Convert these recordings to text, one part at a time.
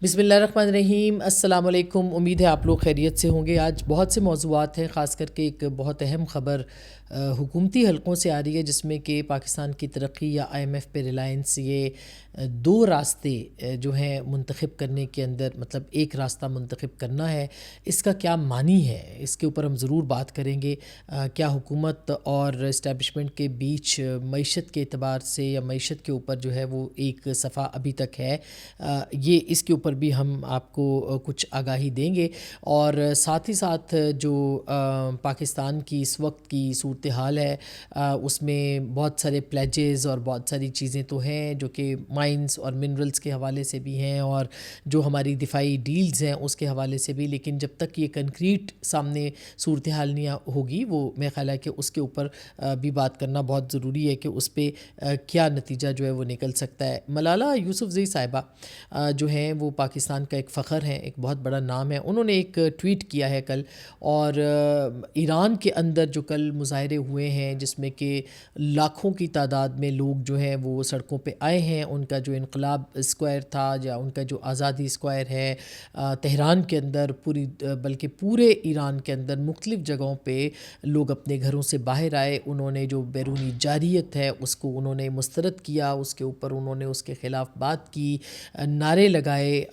بسم اللہ الرحمن الرحیم۔ السلام علیکم، امید ہے آپ لوگ خیریت سے ہوں گے۔ آج بہت سے موضوعات ہیں، خاص کر کے ایک بہت اہم خبر حکومتی حلقوں سے آ رہی ہے، جس میں کہ پاکستان کی ترقی یا آئی ایم ایف پہ ریلائنس، یہ دو راستے جو ہیں منتخب کرنے کے اندر، مطلب ایک راستہ منتخب کرنا ہے، اس کا کیا معنی ہے، اس کے اوپر ہم ضرور بات کریں گے۔ کیا حکومت اور اسٹیبلشمنٹ کے بیچ معیشت کے اعتبار سے یا معیشت کے اوپر جو ہے وہ ایک صفحہ ابھی تک ہے؟ یہ اس کے اوپر بھی ہم آپ کو کچھ آگاہی دیں گے، اور ساتھ ہی ساتھ جو پاکستان کی اس وقت کی صورتحال ہے، اس میں بہت سارے پلیجز اور بہت ساری چیزیں تو ہیں جو کہ مائنز اور منرلز کے حوالے سے بھی ہیں، اور جو ہماری دفاعی ڈیلز ہیں اس کے حوالے سے بھی، لیکن جب تک یہ کنکریٹ سامنے صورتحال نہیں ہوگی، وہ میرا خیال ہے کہ اس کے اوپر بھی بات کرنا بہت ضروری ہے کہ اس پہ کیا نتیجہ جو ہے وہ نکل سکتا ہے۔ ملالہ یوسفزئی صاحبہ جو ہیں وہ پاکستان کا ایک فخر ہیں، ایک بہت بڑا نام ہے۔ انہوں نے ایک ٹویٹ کیا ہے کل، اور ایران کے اندر جو کل مظاہرے ہوئے ہیں، جس میں کہ لاکھوں کی تعداد میں لوگ جو ہیں وہ سڑکوں پہ آئے ہیں، ان کا جو انقلاب اسکوائر تھا یا ان کا جو آزادی اسکوائر ہے تہران کے اندر، بلکہ پورے ایران کے اندر مختلف جگہوں پہ لوگ اپنے گھروں سے باہر آئے۔ انہوں نے جو بیرونی جارحیت ہے اس کو انہوں نے مسترد کیا، اس کے اوپر انہوں نے اس کے خلاف بات کی، نعرے لگائے،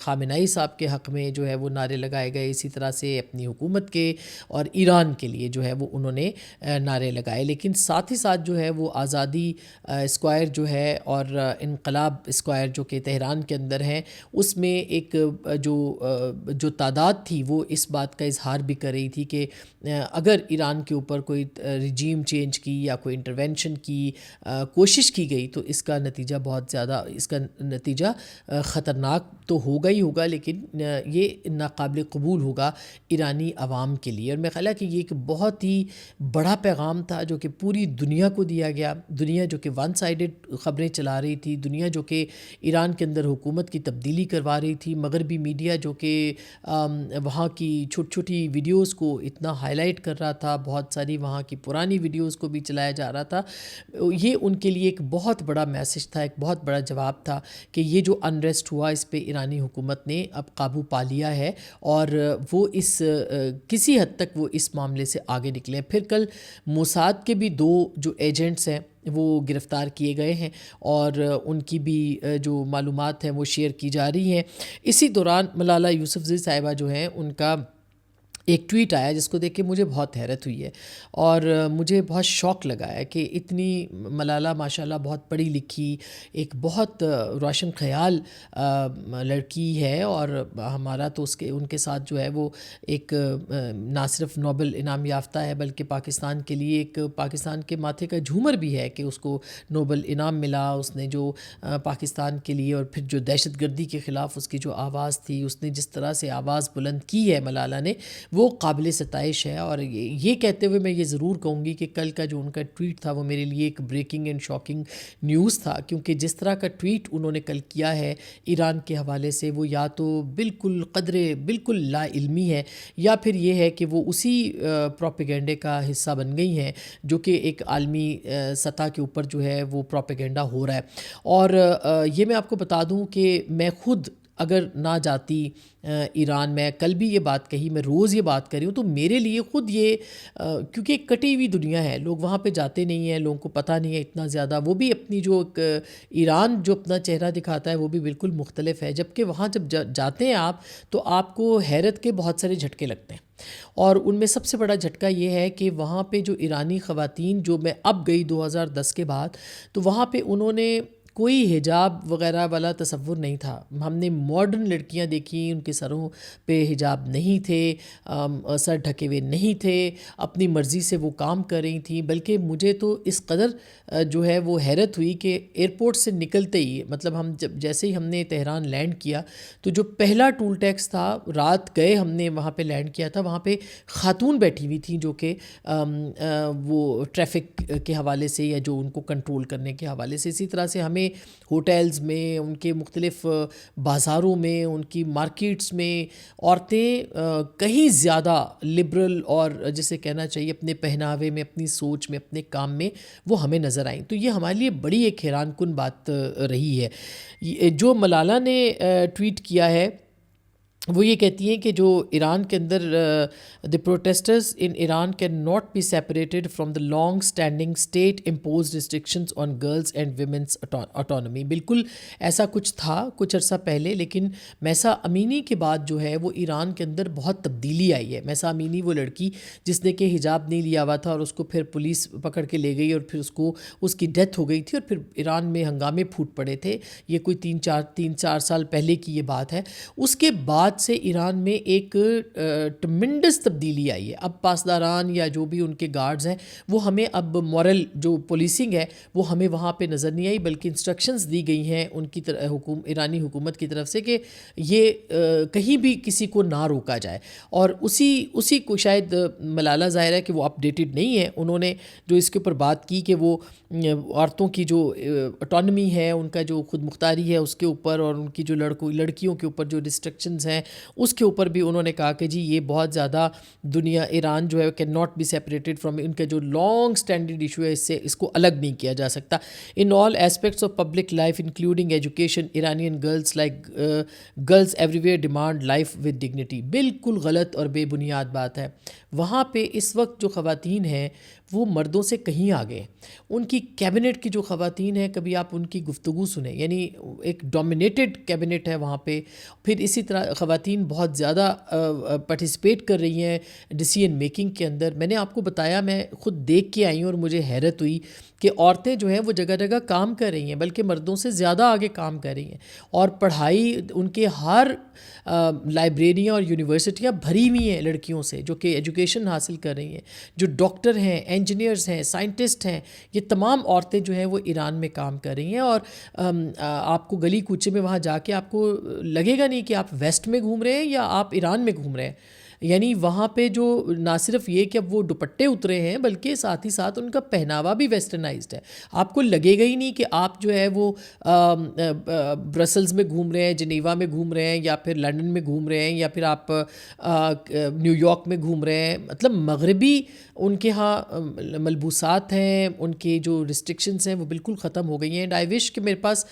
خامنہئی صاحب کے حق میں جو ہے وہ نعرے لگائے گئے، اسی طرح سے اپنی حکومت کے اور ایران کے لیے جو ہے وہ انہوں نے نعرے لگائے، لیکن ساتھ ہی ساتھ جو ہے وہ آزادی اسکوائر جو ہے اور انقلاب اسکوائر جو کہ تہران کے اندر ہے، اس میں ایک جو تعداد تھی وہ اس بات کا اظہار بھی کر رہی تھی کہ اگر ایران کے اوپر کوئی رجیم چینج کی یا کوئی انٹرونشن کی کوشش کی گئی تو اس کا نتیجہ بہت زیادہ، اس کا نتیجہ خطرناک تو ہوگا ہی ہوگا، لیکن یہ ناقابل قبول ہوگا ایرانی عوام کے لیے۔ اور میرا خیال ہے کہ یہ ایک بہت ہی بڑا پیغام تھا جو کہ پوری دنیا کو دیا گیا، دنیا جو کہ ون سائیڈڈ خبریں چلا رہی تھی، دنیا جو کہ ایران کے اندر حکومت کی تبدیلی کروا رہی تھی، مغربی میڈیا جو کہ وہاں کی چھوٹی چھوٹی ویڈیوز کو اتنا ہائی لائٹ کر رہا تھا، بہت ساری وہاں کی پرانی ویڈیوز کو بھی چلایا جا رہا تھا، یہ ان کے لیے ایک بہت بڑا میسج تھا، ایک بہت بڑا جواب تھا کہ یہ جو انریسٹ ہوا اس پہ ایرانی حکومت نے اب قابو پا لیا ہے، اور وہ کسی حد تک وہ اس معاملے سے آگے نکلے۔ پھر کل موساد کے بھی دو جو ایجنٹس ہیں وہ گرفتار کیے گئے ہیں، اور ان کی بھی جو معلومات ہیں وہ شیئر کی جا رہی ہیں۔ اسی دوران ملالہ یوسفزئی صاحبہ جو ہیں، ان کا ایک ٹویٹ آیا جس کو دیکھ کے مجھے بہت حیرت ہوئی ہے، اور مجھے بہت شوق لگا ہے کہ اتنی ملالہ ماشاءاللہ بہت پڑھی لکھی، ایک بہت روشن خیال لڑکی ہے، اور ہمارا تو ان کے ساتھ جو ہے وہ ایک نہ صرف نوبل انعام یافتہ ہے بلکہ پاکستان کے لیے ایک پاکستان کے ماتھے کا جھومر بھی ہے کہ اس کو نوبل انعام ملا۔ اس نے جو پاکستان کے لیے اور پھر جو دہشت گردی کے خلاف اس کی جو آواز تھی، اس نے جس طرح سے آواز بلند کی ہے ملالہ نے، وہ قابل ستائش ہے۔ اور یہ کہتے ہوئے میں یہ ضرور کہوں گی کہ کل کا جو ان کا ٹویٹ تھا وہ میرے لیے ایک بریکنگ اینڈ شاکنگ نیوز تھا، کیونکہ جس طرح کا ٹویٹ انہوں نے کل کیا ہے ایران کے حوالے سے، وہ یا تو بالکل لا علمی ہے، یا پھر یہ ہے کہ وہ اسی پروپیگنڈے کا حصہ بن گئی ہیں جو کہ ایک عالمی سطح کے اوپر جو ہے وہ پروپیگنڈا ہو رہا ہے۔ اور یہ میں آپ کو بتا دوں کہ میں خود اگر نہ جاتی ایران، میں کل بھی یہ بات کہی، میں روز یہ بات کر رہی ہوں، تو میرے لیے خود یہ کیونکہ ایک کٹی ہوئی دنیا ہے، لوگ وہاں پہ جاتے نہیں ہیں، لوگوں کو پتہ نہیں ہے اتنا زیادہ، وہ بھی اپنی جو ایران جو اپنا چہرہ دکھاتا ہے وہ بھی بالکل مختلف ہے، جبکہ وہاں جب جاتے ہیں آپ تو آپ کو حیرت کے بہت سارے جھٹکے لگتے ہیں، اور ان میں سب سے بڑا جھٹکا یہ ہے کہ وہاں پہ جو ایرانی خواتین، جو میں اب گئی 2010 کے بعد، تو وہاں پہ انہوں نے کوئی حجاب وغیرہ والا تصور نہیں تھا۔ ہم نے ماڈرن لڑکیاں دیکھیں، ان کے سروں پہ حجاب نہیں تھے، سر ڈھکے ہوئے نہیں تھے، اپنی مرضی سے وہ کام کر رہی تھیں، بلکہ مجھے تو اس قدر جو ہے وہ حیرت ہوئی کہ ایئرپورٹ سے نکلتے ہی، مطلب جیسے ہی ہم نے تہران لینڈ کیا تو جو پہلا ٹول ٹیکس تھا، رات گئے ہم نے وہاں پہ لینڈ کیا تھا، وہاں پہ خاتون بیٹھی ہوئی تھیں جو کہ وہ ٹریفک کے حوالے سے یا جو ان کو کنٹرول کرنے کے حوالے سے، اسی طرح سے ہمیں میں ہوٹلز میں، ان کے مختلف بازاروں میں، ان کی مارکیٹس میں عورتیں کہیں زیادہ لبرل اور جسے کہنا چاہیے اپنے پہناوے میں، اپنی سوچ میں، اپنے کام میں وہ ہمیں نظر آئیں. تو یہ ہمارے لیے بڑی ایک حیران کن بات رہی ہے. جو ملالہ نے ٹویٹ کیا ہے وہ یہ کہتی ہیں کہ جو ایران کے اندر the protesters in Iran can not be separated from the long standing state imposed restrictions on girls and womens autonomy. بالکل ایسا کچھ تھا کچھ عرصہ پہلے، لیکن مہسا امینی کے بعد جو ہے وہ ایران کے اندر بہت تبدیلی آئی ہے. مہسا امینی وہ لڑکی جس نے کہ حجاب نہیں لیا ہوا تھا اور اس کو پھر پولیس پکڑ کے لے گئی اور پھر اس کی ڈیتھ ہو گئی تھی اور پھر ایران میں ہنگامے پھوٹ پڑے تھے. یہ کوئی تین چار سال پہلے کی یہ بات ہے. اس کے بعد سے ایران میں ایک ٹمنڈس تبدیلی آئی ہے. اب پاسداران یا جو بھی ان کے گارڈز ہیں وہ ہمیں اب مورل جو پولیسنگ ہے وہ ہمیں وہاں پہ نظر نہیں آئی، بلکہ انسٹرکشنز دی گئی ہیں ان کی ایرانی حکومت کی طرف سے کہ یہ کہیں بھی کسی کو نہ روکا جائے. اور اسی کو شاید ملالہ ظاہر ہے کہ وہ اپڈیٹڈ نہیں ہے. انہوں نے جو اس کے اوپر بات کی کہ وہ عورتوں کی جو اٹانومی ہے، ان کا جو خود مختاری ہے اس کے اوپر، اور ان کی جو لڑکیوں کے اوپر جو ریسٹرکشنز ہیں اس کے اوپر بھی انہوں نے کہا کہ جی یہ بہت زیادہ دنیا ایران جو ہے can not be separated from, ان کا جو لانگ اسٹینڈرڈ ایشو ہے اس کو الگ نہیں کیا جا سکتا. In all aspects of public life including education Iranian girls everywhere demand life with dignity. بالکل غلط اور بے بنیاد بات ہے. وہاں پہ اس وقت جو خواتین ہیں وہ مردوں سے کہیں آگے ہیں. ان کی کیبنٹ کی جو خواتین ہیں، کبھی آپ ان کی گفتگو سنیں، یعنی ایک ڈومینیٹڈ کیبنٹ ہے وہاں پہ. پھر اسی طرح خواتین بہت زیادہ پارٹیسپیٹ کر رہی ہیں ڈیسیژن میکنگ کے اندر. میں نے آپ کو بتایا، میں خود دیکھ کے آئی ہوں اور مجھے حیرت ہوئی کہ عورتیں جو ہیں وہ جگہ جگہ کام کر رہی ہیں، بلکہ مردوں سے زیادہ آگے کام کر رہی ہیں. اور پڑھائی ان کے ہر لائبریریاں اور یونیورسٹیاں بھری ہوئی ہیں لڑکیوں سے جو کہ ایجوکیشن حاصل کر رہی ہیں. جو ڈاکٹر ہیں، انجینئرز ہیں، سائنٹسٹ ہیں، یہ تمام عورتیں جو ہیں وہ ایران میں کام کر رہی ہیں. اور آپ کو گلی کوچے میں وہاں جا کے آپ کو لگے گا نہیں کہ آپ ویسٹ میں گھوم رہے ہیں یا آپ ایران میں گھوم رہے ہیں. یعنی وہاں پہ جو نہ صرف یہ کہ اب وہ دوپٹے اترے ہیں، بلکہ ساتھ ہی ساتھ ان کا پہناوا بھی ویسٹرنائزڈ ہے. آپ کو لگے گا ہی نہیں کہ آپ جو ہے وہ برسلز میں گھوم رہے ہیں، جنیوا میں گھوم رہے ہیں، یا پھر لنڈن میں گھوم رہے ہیں، یا پھر آپ نیو یارک میں گھوم رہے ہیں. مطلب مغربی ان کے ہاں ملبوسات ہیں، ان کے جو ریسٹرکشنز ہیں وہ بالکل ختم ہو گئی ہیں. اینڈ آئی وش کہ میرے پاس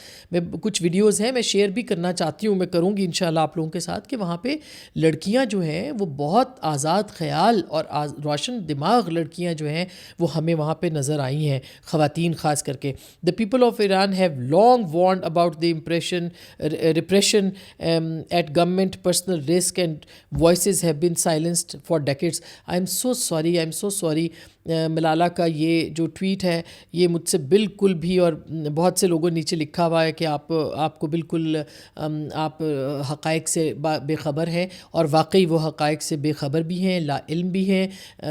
کچھ ویڈیوز ہیں، میں شیئر بھی کرنا چاہتی ہوں، میں کروں گی انشاءاللہ آپ لوگوں کے ساتھ، کہ وہاں پہ لڑکیاں جو ہیں وہ بہت آزاد خیال اور روشن دماغ لڑکیاں جو ہیں وہ ہمیں وہاں پہ نظر آئی ہیں، خواتین خاص کر کے. The people of Iran have long warned about the repression at government personal risk, and voices have been silenced for decades. I'm so sorry. Malala کا یہ جو ٹویٹ ہے یہ مجھ سے بالکل بھی، اور بہت سے لوگوں نیچے لکھا ہوا ہے کہ آپ کو بالکل آپ حقائق سے بے خبر ہیں، اور واقعی وہ حقائق سے بے خبر بھی ہیں، لا علم بھی ہیں.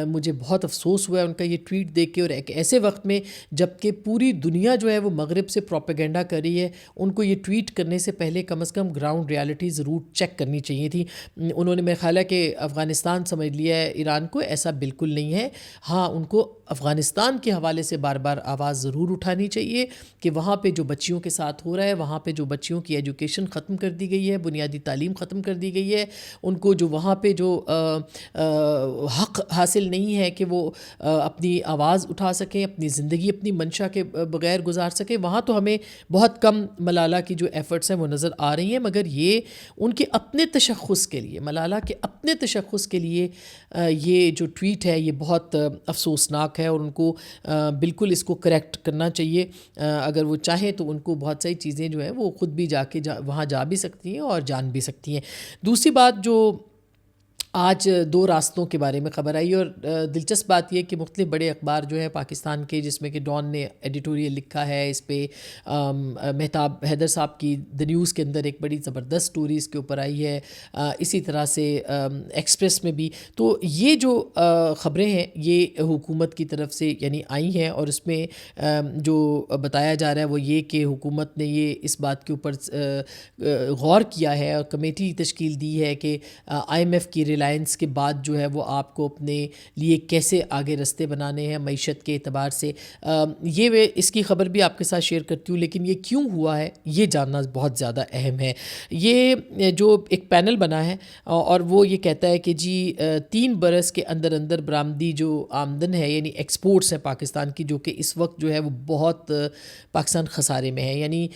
مجھے بہت افسوس ہوا ہے ان کا یہ ٹویٹ دیکھ کے، اور ایک ایسے وقت میں جب کہ پوری دنیا جو ہے وہ مغرب سے پروپیگنڈا کر رہی ہے. ان کو یہ ٹویٹ کرنے سے پہلے کم از کم گراؤنڈ ریالٹی ضرور چیک کرنی چاہیے تھی. انہوں نے میرا خیال ہے کہ افغانستان سمجھ لیا ہے ایران کو. ایسا بالکل نہیں ہے. ہاں، ان کو افغانستان کے حوالے سے بار بار آواز ضرور اٹھانی چاہیے کہ وہاں پہ جو بچیوں کے ساتھ ہو رہا ہے، وہاں پہ جو بچیوں کی ایجوکیشن ختم کر دی گئی ہے، بنیادی تعلیم ختم کر دی گئی ہے، ان کو جو وہاں پہ جو حق حاصل نہیں ہے کہ وہ اپنی آواز اٹھا سکیں، اپنی زندگی اپنی منشا کے بغیر گزار سکیں، وہاں تو ہمیں بہت کم ملالہ کی جو ایفرٹس ہیں وہ نظر آ رہی ہیں. مگر یہ ان کے اپنے تشخص کے لیے، ملالہ کے اپنے تشخص کے لیے یہ جو ٹویٹ ہے یہ بہت افسوسناک ہے، اور ان کو بالکل اس کو کریکٹ کرنا چاہیے. اگر وہ چاہیں تو ان کو بہت ساری چیزیں جو ہیں وہ خود بھی وہاں جا بھی سکتی ہیں اور جان بھی سکتی ہیں. دوسری بات جو آج 2 راستوں کے بارے میں خبر آئی، اور دلچسپ بات یہ کہ مختلف بڑے اخبار جو ہیں پاکستان کے، جس میں کہ ڈان نے ایڈیٹوریل لکھا ہے اس پہ، مہتاب حیدر صاحب کی دی نیوز کے اندر ایک بڑی زبردست سٹوری اس کے اوپر آئی ہے، اسی طرح سے ایکسپریس میں بھی. تو یہ جو خبریں ہیں یہ حکومت کی طرف سے یعنی آئی ہیں، اور اس میں جو بتایا جا رہا ہے وہ یہ کہ حکومت نے یہ اس بات کے اوپر غور کیا ہے اور کمیٹی تشکیل دی ہے کہ IMF کی ریلائنس الائنس کے بعد جو ہے وہ آپ کو اپنے لیے کیسے آگے رستے بنانے ہیں معیشت کے اعتبار سے. یہ میں اس کی خبر بھی آپ کے ساتھ شیئر کرتی ہوں، لیکن یہ کیوں ہوا ہے یہ جاننا بہت زیادہ اہم ہے. یہ جو ایک پینل بنا ہے اور وہ یہ کہتا ہے کہ جی 3 برس کے اندر اندر برآمدی جو آمدن ہے یعنی ایکسپورٹس ہے پاکستان کی، جو کہ اس وقت جو ہے وہ بہت پاکستان خسارے میں ہے. یعنی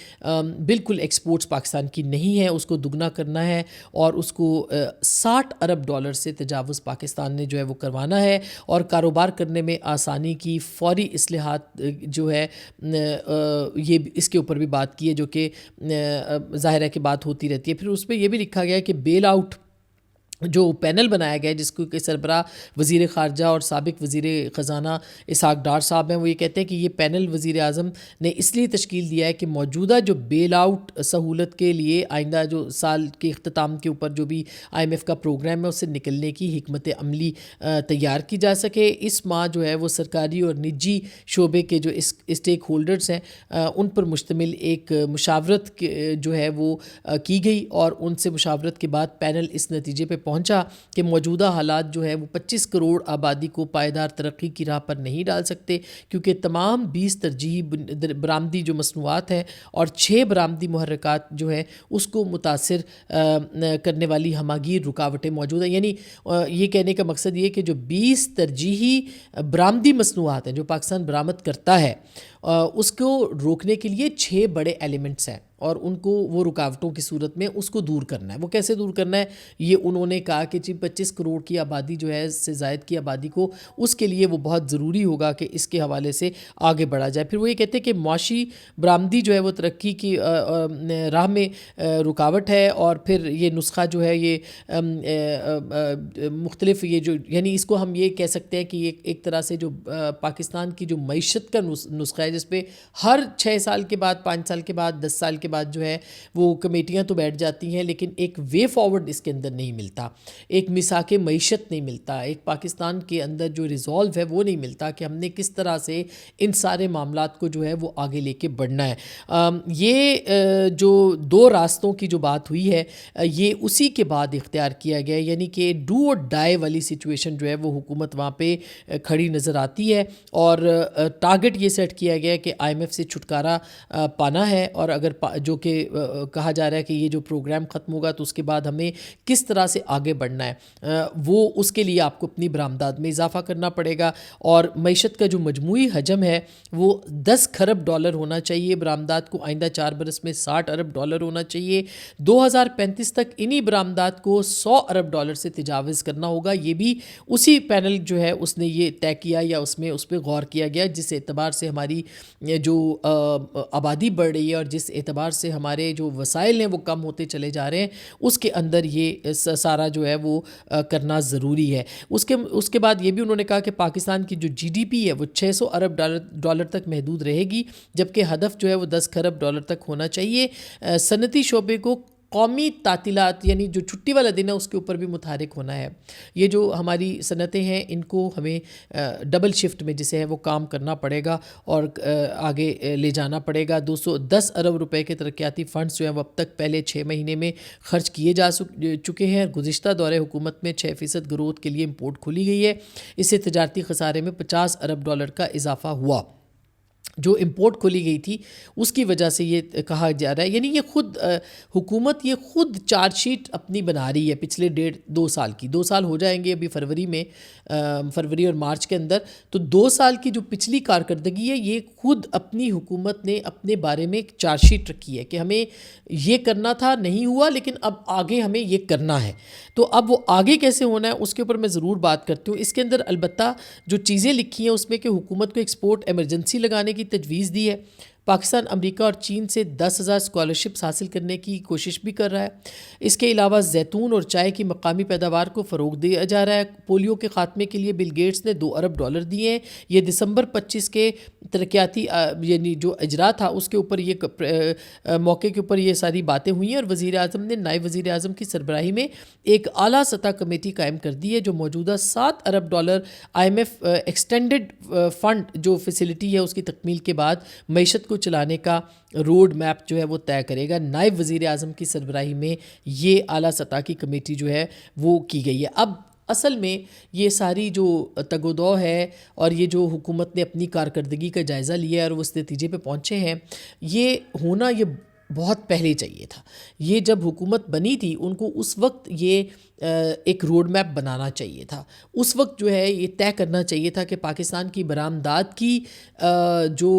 بالکل ایکسپورٹس پاکستان کی نہیں ہے، اس کو دگنا کرنا ہے اور اس کو 60 ارب ڈالر سے تجاوز پاکستان نے جو ہے وہ کروانا ہے. اور کاروبار کرنے میں آسانی کی فوری اصلاحات جو ہے یہ اس کے اوپر بھی بات کی ہے، جو کہ ظاہر ہے کہ بات ہوتی رہتی ہے. پھر اس میں یہ بھی لکھا گیا ہے کہ بیل آؤٹ جو پینل بنایا گیا ہے جس کو کہ سربراہ وزیر خارجہ اور سابق وزیر خزانہ اسحاق ڈار صاحب ہیں، وہ یہ کہتے ہیں کہ یہ پینل وزیر اعظم نے اس لیے تشکیل دیا ہے کہ موجودہ جو بیل آؤٹ سہولت کے لیے آئندہ جو سال کے اختتام کے اوپر جو بھی IMF کا پروگرام ہے اس سے نکلنے کی حکمت عملی تیار کی جا سکے. اس ماہ جو ہے وہ سرکاری اور نجی شعبے کے جو اسٹیک ہولڈرز ہیں ان پر مشتمل ایک مشاورت جو ہے وہ کی گئی اور ان سے مشاورت کے بعد پینل اس نتیجے پہ پہنچا کہ موجودہ حالات جو ہے وہ 25 کروڑ آبادی کو پائیدار ترقی کی راہ پر نہیں ڈال سکتے، کیونکہ تمام 20 ترجیحی برآمدی جو مصنوعات ہیں اور 6 برآمدی محرکات جو ہیں اس کو متاثر کرنے والی ہماگیر رکاوٹیں موجود ہیں. یعنی یہ کہنے کا مقصد یہ کہ جو 20 ترجیحی برآمدی مصنوعات ہیں جو پاکستان برآمد کرتا ہے اس کو روکنے کے لیے 6 بڑے ایلیمنٹس ہیں اور ان کو وہ رکاوٹوں کی صورت میں اس کو دور کرنا ہے. وہ کیسے دور کرنا ہے یہ انہوں نے کہا کہ 25 کروڑ کی آبادی جو ہے اس سے زائد کی آبادی کو اس کے لیے وہ بہت ضروری ہوگا کہ اس کے حوالے سے آگے بڑھا جائے. پھر وہ یہ کہتے ہیں کہ معاشی برآمدی جو ہے وہ ترقی کی راہ میں رکاوٹ ہے اور پھر یہ نسخہ جو ہے یہ مختلف یہ جو یعنی اس کو ہم یہ کہہ سکتے ہیں کہ یہ ایک طرح سے جو پاکستان کی جو معیشت کا نسخہ ہے جس پہ ہر 6 سال کے بعد 5 سال کے بعد 10 سال کے بعد جو ہے وہ کمیٹیاں تو بیٹھ جاتی ہیں لیکن ایک وے فارورڈ اس کے اندر نہیں ملتا، ایک مساق معیشت نہیں ملتا، ایک پاکستان کے اندر جو ریزولو ہے وہ نہیں ملتا کہ ہم نے کس طرح سے ان سارے معاملات کو جو ہے وہ آگے لے کے بڑھنا ہے. یہ جو 2 راستوں کی جو بات ہوئی ہے یہ اسی کے بعد اختیار کیا گیا، یعنی کہ ڈو اور ڈائی والی سچویشن جو ہے وہ حکومت وہاں پہ کھڑی نظر آتی ہے اور ٹارگٹ یہ سیٹ کیا گیا ہے کہ IMF سے چھٹکارا پانا ہے اور اگر جو کہ کہا جا رہا ہے کہ یہ جو پروگرام ختم ہوگا تو اس کے بعد ہمیں کس طرح سے آگے بڑھنا ہے وہ اس کے لیے آپ کو اپنی برآمدات میں اضافہ کرنا پڑے گا اور معیشت کا جو مجموعی حجم ہے وہ 10 کھرب ڈالر ہونا چاہیے، برآمدات کو آئندہ 4 برس میں 60 ارب ڈالر ہونا چاہیے، 2035 تک انہی برآمدات کو 100 ارب ڈالر سے تجاوز کرنا ہوگا. یہ بھی اسی پینل جو ہے اس نے یہ طے کیا یا اس پہ غور کیا گیا جس اعتبار سے ہماری جو آبادی بڑھ رہی ہے اور جس اعتبار سے ہمارے جو وسائل ہیں وہ کم ہوتے چلے جا رہے ہیں اس کے اندر یہ سارا جو ہے وہ کرنا ضروری ہے. اس کے بعد یہ بھی انہوں نے کہا کہ پاکستان کی جو GDP ہے وہ 600 ارب ڈالر تک محدود رہے گی جبکہ ہدف جو ہے وہ 10 کھرب ڈالر تک ہونا چاہیے. صنعتی شعبے کو قومی تعطیلات یعنی جو چھٹی والا دن ہے اس کے اوپر بھی متحرک ہونا ہے. یہ جو ہماری صنعتیں ہیں ان کو ہمیں ڈبل شفٹ میں جسے ہے وہ کام کرنا پڑے گا اور آگے لے جانا پڑے گا. 210 ارب روپے کے ترقیاتی فنڈز جو ہیں وہ اب تک پہلے 6 مہینے میں خرچ کیے جا چکے ہیں. گزشتہ دور حکومت میں 6% گروتھ کے لیے امپورٹ کھولی گئی ہے، اس سے تجارتی خسارے میں 50 ارب ڈالر کا اضافہ ہوا. جو امپورٹ کھولی گئی تھی اس کی وجہ سے یہ کہا جا رہا ہے. یعنی یہ خود حکومت یہ خود چارج شیٹ اپنی بنا رہی ہے پچھلے 1.5-2 سال کی. 2 سال ہو جائیں گے ابھی فروری اور مارچ کے اندر، تو 2 سال کی جو پچھلی کارکردگی ہے یہ خود اپنی حکومت نے اپنے بارے میں ایک چارج شیٹ رکھی ہے کہ ہمیں یہ کرنا تھا نہیں ہوا لیکن اب آگے ہمیں یہ کرنا ہے. تو اب وہ آگے کیسے ہونا ہے اس کے اوپر میں ضرور بات کرتی ہوں. اس کے اندر البتہ جو چیزیں لکھی ہیں اس میں کہ حکومت کو ایکسپورٹ ایمرجنسی لگانے کی تجویز دی ہے. پاکستان امریکہ اور چین سے 10,000 اسکالرشپس حاصل کرنے کی کوشش بھی کر رہا ہے. اس کے علاوہ زیتون اور چائے کی مقامی پیداوار کو فروغ دیا جا رہا ہے. پولیو کے خاتمے کے لیے بل گیٹس نے 2 ارب ڈالر دیے ہیں. یہ دسمبر 25 کے ترقیاتی یعنی جو اجرا تھا اس کے اوپر یہ موقع کے اوپر یہ ساری باتیں ہوئی ہیں اور وزیر اعظم نے نائب وزیر اعظم کی سربراہی میں ایک اعلیٰ سطح کمیٹی قائم کر دی ہے جو موجودہ 7 ارب ڈالر IMF ایکسٹینڈڈ فنڈ جو فیسلٹی ہے اس کی تکمیل کے بعد معیشت کو چلانے کا روڈ میپ جو ہے وہ طے کرے گا. نائب وزیر اعظم کی سربراہی میں یہ اعلیٰ سطح کی کمیٹی جو ہے وہ کی گئی ہے. اب اصل میں یہ ساری جو تگ و دو ہے اور یہ جو حکومت نے اپنی کارکردگی کا جائزہ لیا ہے اور وہ اس نتیجے پہ پہنچے ہیں، یہ ہونا یہ بہت پہلے چاہیے تھا. یہ جب حکومت بنی تھی ان کو اس وقت یہ ایک روڈ میپ بنانا چاہیے تھا. اس وقت جو ہے یہ طے کرنا چاہیے تھا کہ پاکستان کی برآمدات کی جو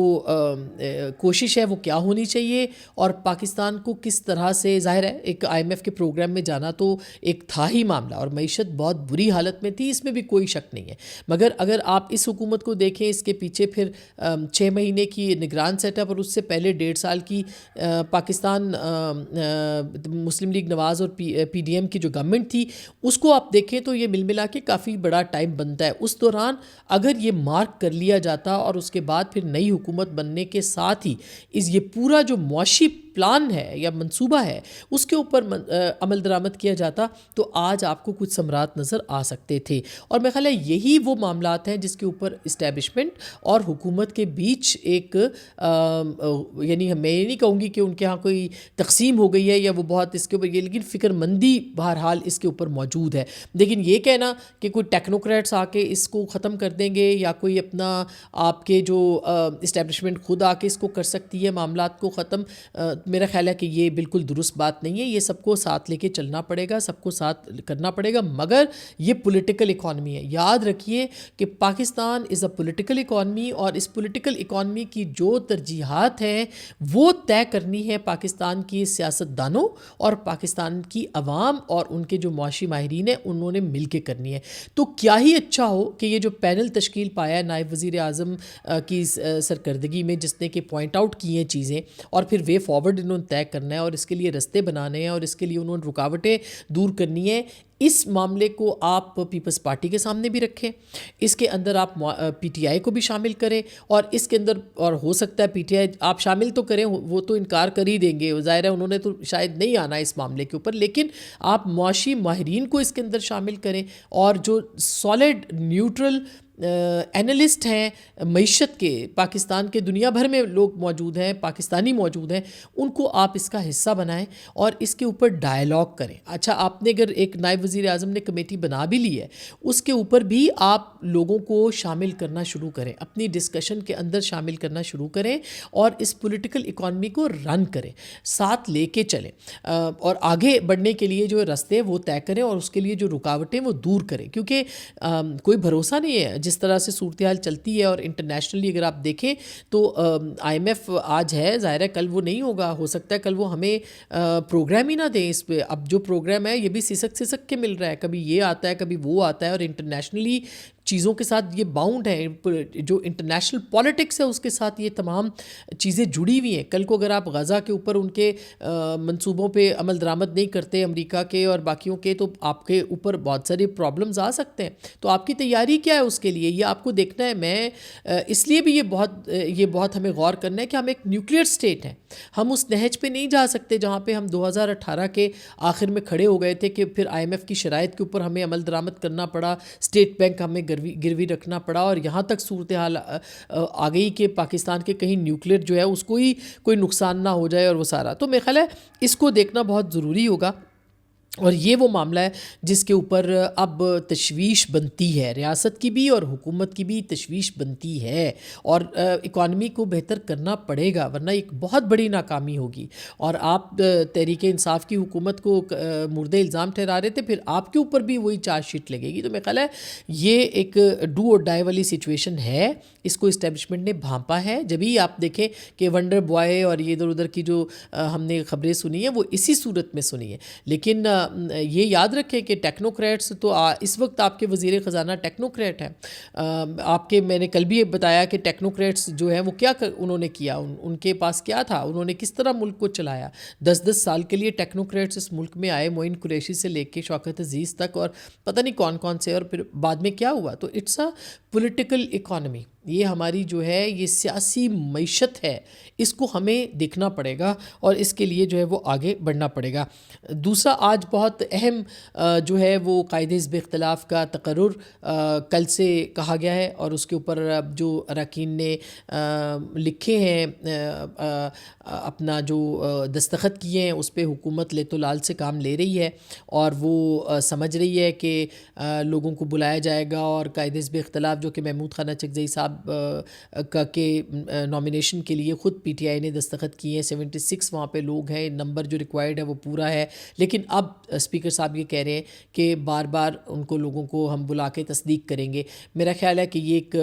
کوشش ہے وہ کیا ہونی چاہیے، اور پاکستان کو کس طرح سے، ظاہر ہے ایک آئی ایم ایف کے پروگرام میں جانا تو ایک تھا ہی معاملہ، اور معیشت بہت بری حالت میں تھی، اس میں بھی کوئی شک نہیں ہے. مگر اگر آپ اس حکومت کو دیکھیں، اس کے پیچھے پھر 6 مہینے کی نگران سیٹ اپ اور اس سے پہلے 1.5 سال کی پاکستان مسلم لیگ نواز اور پی ڈی ایم کی جو گورنمنٹ تھی، اس کو آپ دیکھیں تو یہ مل ملا کے کافی بڑا ٹائم بنتا ہے. اس دوران اگر یہ مارک کر لیا جاتا اور اس کے بعد پھر نئی حکومت بننے کے ساتھ ہی یہ پورا جو معاشی پلان ہے یا منصوبہ ہے اس کے اوپر عمل درآمد کیا جاتا تو آج آپ کو کچھ ثمرات نظر آ سکتے تھے. اور میرا خیال ہے یہی وہ معاملات ہیں جس کے اوپر اسٹیبلشمنٹ اور حکومت کے بیچ ایک یعنی میں یہ نہیں کہوں گی کہ ان کے ہاں کوئی تقسیم ہو گئی ہے یا وہ بہت اس کے اوپر یہ، لیکن فکر مندی بہرحال اس کے اوپر موجود ہے. لیکن یہ کہنا کہ کوئی ٹیکنوکریٹس آ کے اس کو ختم کر دیں گے یا کوئی اپنا آپ کے جو اسٹیبلشمنٹ خود آ کے اس کو کر سکتی ہے معاملات کو ختم، میرا خیال ہے کہ یہ بالکل درست بات نہیں ہے. یہ سب کو ساتھ لے کے چلنا پڑے گا، سب کو ساتھ کرنا پڑے گا، مگر یہ پولیٹیکل اکانومی ہے. یاد رکھیے کہ پاکستان از اے پولیٹیکل اکانومی، اور اس پولیٹیکل اکانومی کی جو ترجیحات ہیں وہ طے کرنی ہے پاکستان کی سیاستدانوں اور پاکستان کی عوام اور ان کے جو معاشی ماہرین ہیں انہوں نے مل کے کرنی ہے. تو کیا ہی اچھا ہو کہ یہ جو پینل تشکیل پایا ہے نائب وزیر اعظم کی سرکردگی میں، جس نے کہ پوائنٹ آؤٹ کی ہیں چیزیں اور پھر وے فارورڈ انہوں نے طے کرنا ہے اور اس کے لیے رستے بنانے ہیں اور اس کے لیے انہوں نے رکاوٹیں دور کرنی ہیں. اس معاملے کو آپ پیپلز پارٹی کے سامنے بھی رکھیں، اس کے اندر آپ پی ٹی آئی کو بھی شامل کریں، اور اس کے اندر اور ہو سکتا ہے پی ٹی آئی آپ شامل تو کریں، وہ تو انکار کر ہی دیں گے، ظاہر ہے انہوں نے تو شاید نہیں آنا اس معاملے کے اوپر، لیکن آپ معاشی ماہرین کو اس کے اندر شامل کریں اور جو سالڈ نیوٹرل اینالسٹ ہیں معیشت کے، پاکستان کے دنیا بھر میں لوگ موجود ہیں، پاکستانی موجود ہیں، ان کو آپ اس کا حصہ بنائیں اور اس کے اوپر ڈائلاگ کریں. اچھا، آپ نے اگر ایک نائب وزیر اعظم نے کمیٹی بنا بھی لی ہے، اس کے اوپر بھی آپ لوگوں کو شامل کرنا شروع کریں، اپنی ڈسکشن کے اندر شامل کرنا شروع کریں اور اس پولیٹیکل اکانومی کو رن کریں، ساتھ لے کے چلیں اور آگے بڑھنے کے لیے جو راستے وہ طے کریں اور اس کے لیے جو رکاوٹیں وہ دور کریں. کیونکہ کوئی بھروسہ نہیں ہے جس طرح سے صورتحال چلتی ہے، اور انٹرنیشنلی اگر آپ دیکھیں تو آئی ایم ایف آج ہے، ظاہر ہے کل وہ نہیں ہوگا، ہو سکتا ہے کل وہ ہمیں پروگرام ہی نہ دیں اس پہ. اب جو پروگرام ہے یہ بھی سسک کے مل رہا ہے، کبھی یہ آتا ہے کبھی وہ آتا ہے، اور انٹرنیشنلی چیزوں کے ساتھ یہ باؤنڈ ہے، جو انٹرنیشنل پالیٹکس ہے اس کے ساتھ یہ تمام چیزیں جڑی ہوئی ہیں. کل کو اگر آپ غزہ کے اوپر ان کے منصوبوں پہ عمل درآمد نہیں کرتے امریکہ کے اور باقیوں کے، تو آپ کے اوپر بہت سارے پرابلمز آ سکتے ہیں. تو آپ کی تیاری کیا ہے اس کے لیے، یہ آپ کو دیکھنا ہے. میں اس لیے بھی یہ بہت ہمیں غور کرنا ہے کہ ہم ایک نیوکلیئر اسٹیٹ ہیں، ہم اس نہج پہ نہیں جا سکتے جہاں پہ ہم 2018 کے آخر میں کھڑے ہو گئے تھے کہ پھر آئی ایم ایف کی شرائط کے اوپر ہمیں عمل درآمد کرنا پڑا، اسٹیٹ بینک ہمیں گروی رکھنا پڑا، اور یہاں تک صورتحال آ گئی کہ پاکستان کے کہیں نیوکلیئر جو ہے اس کو ہی کوئی نقصان نہ ہو جائے اور وہ سارا. تو میرا خیال ہے اس کو دیکھنا بہت ضروری ہوگا، اور یہ وہ معاملہ ہے جس کے اوپر اب تشویش بنتی ہے، ریاست کی بھی اور حکومت کی بھی تشویش بنتی ہے، اور اکانومی کو بہتر کرنا پڑے گا ورنہ ایک بہت بڑی ناکامی ہوگی. اور آپ تحریک انصاف کی حکومت کو مورد الزام ٹھہرا رہے تھے، پھر آپ کے اوپر بھی وہی چارج شیٹ لگے گی. تو میرا خیال ہے یہ ایک ڈو اور ڈائی والی سچویشن ہے، اس کو اسٹیبلشمنٹ نے بھانپا ہے. جبھی آپ دیکھیں کہ ونڈر بوائے اور یہ ادھر ادھر کی جو ہم نے خبریں سنی ہیں وہ اسی صورت میں سنی ہیں. لیکن یہ یاد رکھیں کہ ٹیکنوکریٹس تو اس وقت آپ کے وزیر خزانہ ٹیکنوکریٹ ہیں. آپ کے میں نے کل بھی بتایا کہ ٹیکنوکریٹس جو ہیں وہ کیا انہوں نے کیا، ان کے پاس کیا تھا، انہوں نے کس طرح ملک کو چلایا. 10 سال کے لیے ٹیکنوکریٹس اس ملک میں آئے، معین قریشی سے لے کے شوکت عزیز تک اور پتہ نہیں کون کون سے، اور پھر بعد میں کیا ہوا. تو اٹس اے پولیٹیکل اکانومی. یہ ہماری جو ہے یہ سیاسی معیشت ہے، اس کو ہمیں دیکھنا پڑے گا اور اس کے لیے جو ہے وہ آگے بڑھنا پڑے گا۔ دوسرا آج بہت اہم جو ہے وہ قائد حزب اختلاف کا تقرر کل سے کہا گیا ہے، اور اس کے اوپر جو اراکین نے لکھے ہیں اپنا جو دستخط کیے ہیں، اس پہ حکومت لیت و لال سے کام لے رہی ہے اور وہ سمجھ رہی ہے کہ لوگوں کو بلایا جائے گا، اور قائد حزب اختلاف جو کہ محمود خانہ چکزئی صاحب کا کے نامینیشن کے لیے خود پی ٹی آئی نے دستخط کیے ہیں، 76 وہاں پہ لوگ ہیں، نمبر جو ریکوائرڈ ہے وہ پورا ہے، لیکن اب اسپیکر صاحب یہ کہہ رہے ہیں کہ بار بار ان کو لوگوں کو ہم بلا کے تصدیق کریں گے۔ میرا خیال ہے کہ یہ ایک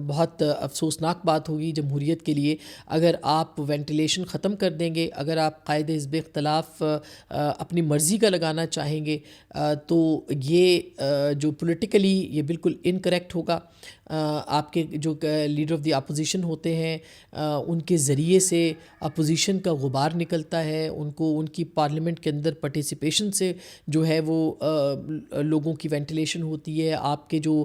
بہت افسوسناک بات ہوگی جمہوریت کے لیے اگر آپ وینٹیلیشن ختم کر دیں گے، اگر آپ قائد حزب اختلاف اپنی مرضی کا لگانا چاہیں گے تو یہ جو پولیٹیکلی یہ بالکل انکریکٹ ہوگا۔ آپ کے جو لیڈر آف دی اپوزیشن ہوتے ہیں ان کے ذریعے سے اپوزیشن کا غبار نکلتا ہے، ان کو ان کی پارلیمنٹ کے اندر پارٹیسپیشن سے جو ہے وہ لوگوں کی وینٹیلیشن ہوتی ہے۔ آپ کے جو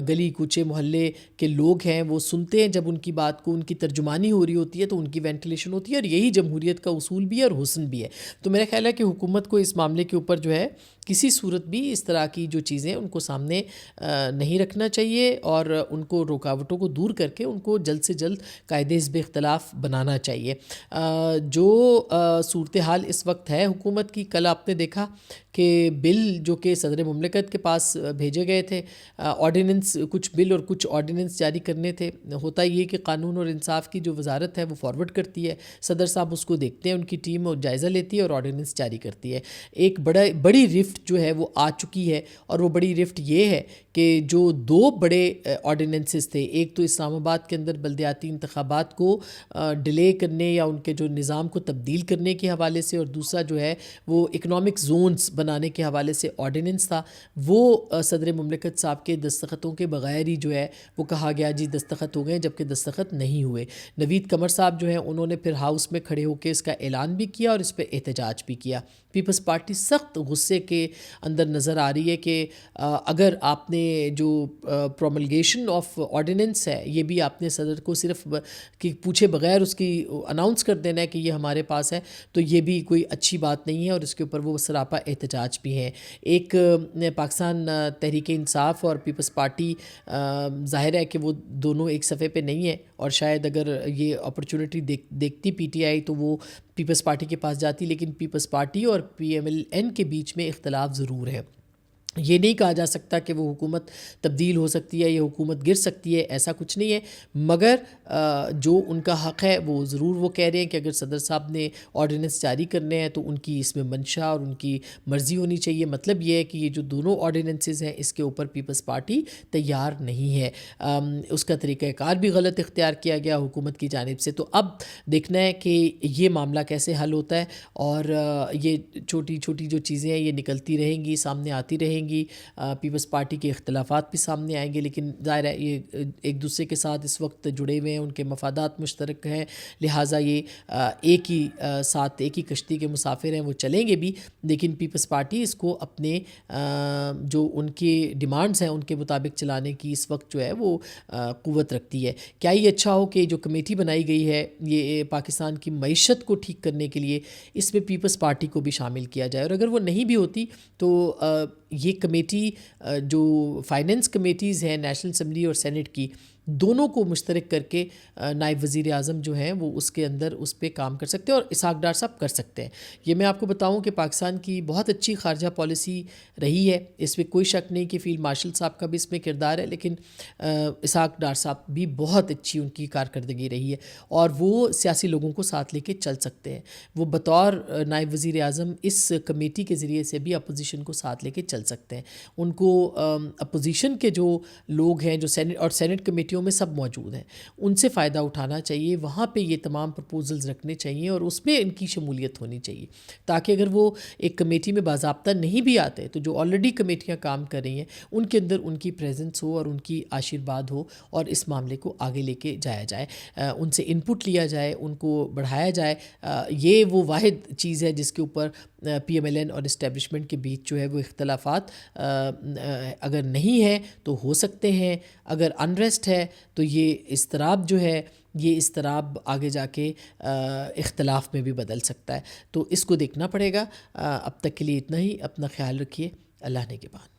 گلی کوچے محلے کے لوگ ہیں وہ سنتے ہیں جب ان کی بات کو، ان کی ترجمانی ہو رہی ہوتی ہے تو ان کی وینٹیلیشن ہوتی ہے، اور یہی جمہوریت کا اصول بھی ہے اور حسن بھی ہے۔ تو میرا خیال ہے کہ حکومت کو اس معاملے کے اوپر جو ہے کسی صورت بھی اس طرح کی جو چیزیں ان کو سامنے نہیں رکھنا چاہیے، اور ان کو رکاوٹوں کو دور کر کے ان کو جلد سے جلد قائد حزب اختلاف بنانا چاہیے۔ جو صورتحال اس وقت ہے حکومت کی، کل آپ نے دیکھا کہ بل جو کہ صدر مملکت کے پاس بھیجے گئے تھے، آرڈیننس، کچھ بل اور کچھ آرڈیننس جاری کرنے تھے۔ ہوتا یہ کہ قانون اور انصاف کی جو وزارت ہے وہ فارورڈ کرتی ہے، صدر صاحب اس کو دیکھتے ہیں، ان کی ٹیم اور جائزہ لیتی ہے اور آرڈیننس جاری کرتی ہے۔ ایک بڑی رفٹ جو ہے وہ آ چکی ہے، اور وہ بڑی رفٹ یہ ہے کہ جو دو بڑے آرڈیننسز تھے، ایک تو اسلام آباد کے اندر بلدیاتی انتخابات کو ڈیلے کرنے یا ان کے جو نظام کو تبدیل کرنے کے حوالے سے، اور دوسرا جو ہے وہ اکنامک زونز بنانے کے حوالے سے آرڈیننس تھا، وہ صدر مملکت صاحب کے دستخطوں کے بغیر ہی جو ہے وہ کہا گیا جی دستخط ہو گئے، جبکہ دستخط نہیں ہوئے۔ نوید قمر صاحب جو ہیں انہوں نے پھر ہاؤس میں کھڑے ہو کے اس کا اعلان بھی کیا اور اس پہ احتجاج بھی کیا۔ پیپلز پارٹی سخت غصے کے اندر نظر آ رہی ہے کہ اگر آپ نے جو پروملگیشن آف آرڈیننس ہے یہ بھی آپ نے صدر کو صرف کہ پوچھے بغیر اس کی اناؤنس کر دینا ہے کہ یہ ہمارے پاس ہے، تو یہ بھی کوئی اچھی بات نہیں ہے، اور اس کے اوپر وہ سراپا احتجاج بھی ہیں۔ ایک پاکستان تحریک انصاف اور پیپلز پارٹی، ظاہر ہے کہ وہ دونوں ایک صفحے پہ نہیں ہیں، اور شاید اگر یہ اپرچونٹی دیکھتی پی ٹی آئی تو وہ پیپلز پارٹی کے پاس جاتی، لیکن پیپلز پارٹی اور پی ایم ایل این کے بیچ میں اختلاف ضرور ہے۔ یہ نہیں کہا جا سکتا کہ وہ حکومت تبدیل ہو سکتی ہے یا حکومت گر سکتی ہے، ایسا کچھ نہیں ہے، مگر جو ان کا حق ہے وہ ضرور وہ کہہ رہے ہیں کہ اگر صدر صاحب نے آرڈیننس جاری کرنے ہیں تو ان کی اس میں منشا اور ان کی مرضی ہونی چاہیے۔ مطلب یہ ہے کہ یہ جو دونوں آرڈیننسز ہیں اس کے اوپر پیپلز پارٹی تیار نہیں ہے، اس کا طریقہ کار بھی غلط اختیار کیا گیا حکومت کی جانب سے۔ تو اب دیکھنا ہے کہ یہ معاملہ کیسے حل ہوتا ہے، اور یہ چھوٹی چھوٹی جو چیزیں ہیں یہ نکلتی رہیں گی، سامنے آتی رہیں گی، پیپلز پارٹی کے اختلافات بھی سامنے آئیں گے، لیکن ظاہر ہے یہ ایک دوسرے کے ساتھ اس وقت جڑے ہوئے ہیں، ان کے مفادات مشترک ہیں، لہٰذا یہ ایک ہی ساتھ ایک ہی کشتی کے مسافر ہیں، وہ چلیں گے بھی، لیکن پیپلز پارٹی اس کو اپنے جو ان کی ڈیمانڈز ہیں ان کے مطابق چلانے کی اس وقت جو ہے وہ قوت رکھتی ہے۔ کیا یہ اچھا ہو کہ جو کمیٹی بنائی گئی ہے یہ پاکستان کی معیشت کو ٹھیک کرنے کے لیے، اس میں پیپلز پارٹی کو بھی شامل کیا جائے، اور اگر وہ نہیں بھی ہوتی تو یہ کمیٹی جو فائنینس کمیٹیز ہیں نیشنل اسمبلی اور سینٹ کی، دونوں کو مشترک کر کے نائب وزیر اعظم جو ہیں وہ اس کے اندر اس پہ کام کر سکتے ہیں، اور اسحاق ڈار صاحب کر سکتے ہیں۔ یہ میں آپ کو بتاؤں کہ پاکستان کی بہت اچھی خارجہ پالیسی رہی ہے، اس میں کوئی شک نہیں کہ فیلڈ مارشل صاحب کا بھی اس میں کردار ہے، لیکن اسحاق ڈار صاحب بھی بہت اچھی ان کی کارکردگی رہی ہے، اور وہ سیاسی لوگوں کو ساتھ لے کے چل سکتے ہیں۔ وہ بطور نائب وزیر اعظم اس کمیٹی کے ذریعے سے بھی اپوزیشن کو ساتھ لے کے چل سکتے ہیں۔ ان کو اپوزیشن کے جو لوگ ہیں جو سینٹ کمیٹیوں میں سب موجود ہیں، ان سے فائدہ اٹھانا چاہیے، وہاں پہ یہ تمام پرپوزلز رکھنے چاہیے اور اس میں ان کی شمولیت ہونی چاہیے، تاکہ اگر وہ ایک کمیٹی میں باضابطہ نہیں بھی آتے تو جو آلریڈی کمیٹیاں کام کر رہی ہیں ان کے اندر ان کی پریزنس ہو اور ان کی آشیرواد ہو، اور اس معاملے کو آگے لے کے جایا جائے، ان سے انپٹ لیا جائے، ان کو بڑھایا جائے۔ یہ وہ واحد چیز ہے جس کے اوپر PMLN اور اسٹیبلشمنٹ کے بیچ جو ہے وہ اختلافات اگر نہیں ہے تو ہو سکتے ہیں، اگر انریسٹ ہے تو یہ اضطراب جو ہے یہ اضطراب آگے جا کے اختلاف میں بھی بدل سکتا ہے، تو اس کو دیکھنا پڑے گا۔ اب تک کے لیے اتنا ہی، اپنا خیال رکھیے، اللہ نگہبان۔